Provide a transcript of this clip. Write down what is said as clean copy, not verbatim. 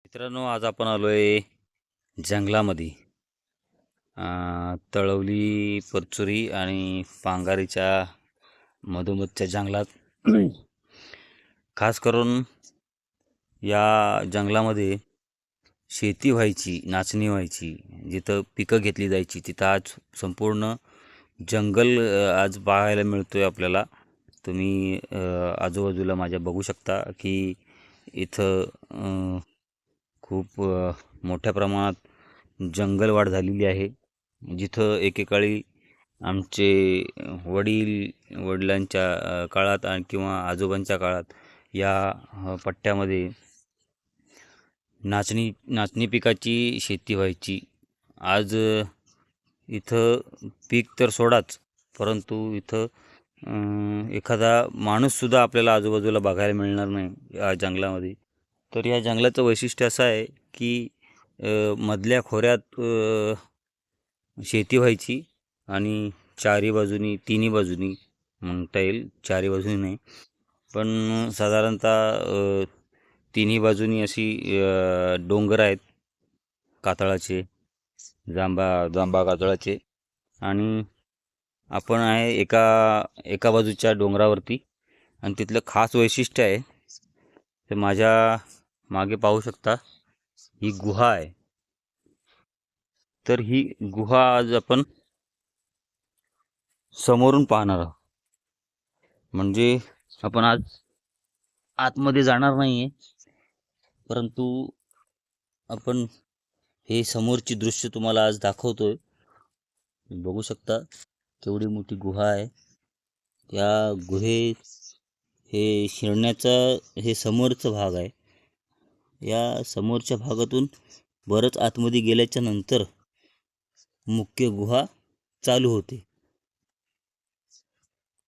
मित्रांनो, आज आपण आलोय जंगलामध्ये. तळवली, परचुरी आणि पांगारीच्या मधोमधच्या जंगलात. खास करून या जंगलामध्ये शेती व्हायची, नाचणी व्हायची, जिथं पिकं घेतली जायची, तिथं आज संपूर्ण जंगल आज पाहायला मिळतोय आपल्याला. तुम्ही आजूबाजूला माझ्या बघू शकता की इथं खूप मोठ्या प्रमाणात जंगलवाढ झालेली आहे. जिथं एकेकाळी आमचे वडिलांच्या काळात आणि किंवा आजोबांच्या काळात या पट्ट्यामध्ये नाचणी पिकाची शेती व्हायची. आज इथं पीक तर सोडाच, परंतु इथं एखादा माणूससुद्धा आपल्याला आजूबाजूला बघायला मिळणार नाही या जंगलामध्ये. तर या जंगलाचं वैशिष्ट्य असं आहे की मधल्या खोऱ्यात शेती व्हायची आणि चारी बाजूनी, तिन्ही बाजूनी म्हणता येईल, चारी बाजूनी नाही, पण साधारणतः तिन्ही बाजूनी अशी डोंगर आहेत कातळाचे, जांबा कातळाचे. आणि आपण आहे एका एका बाजूच्या डोंगरावरती. आणि तिथलं खास वैशिष्ट्य आहे ते माझ्या मागे पाहू शकता, ही गुहा आहे. तर ही गुहा आज आपण समोरून पाहणार आहोत. म्हणजे आपण आज आतमध्ये जाणार नाहीये, परंतु आपण हे समोरची दृश्य तुम्हाला आज दाखवतोय. बघू शकता केवढी मोठी गुहा आहे. या गुहेत हे शिरण्याचा हे समोरचा भाग आहे. या समोरच्या भागातून बरंच आतमध्ये गेल्याच्या नंतर मुख्य गुहा चालू होते.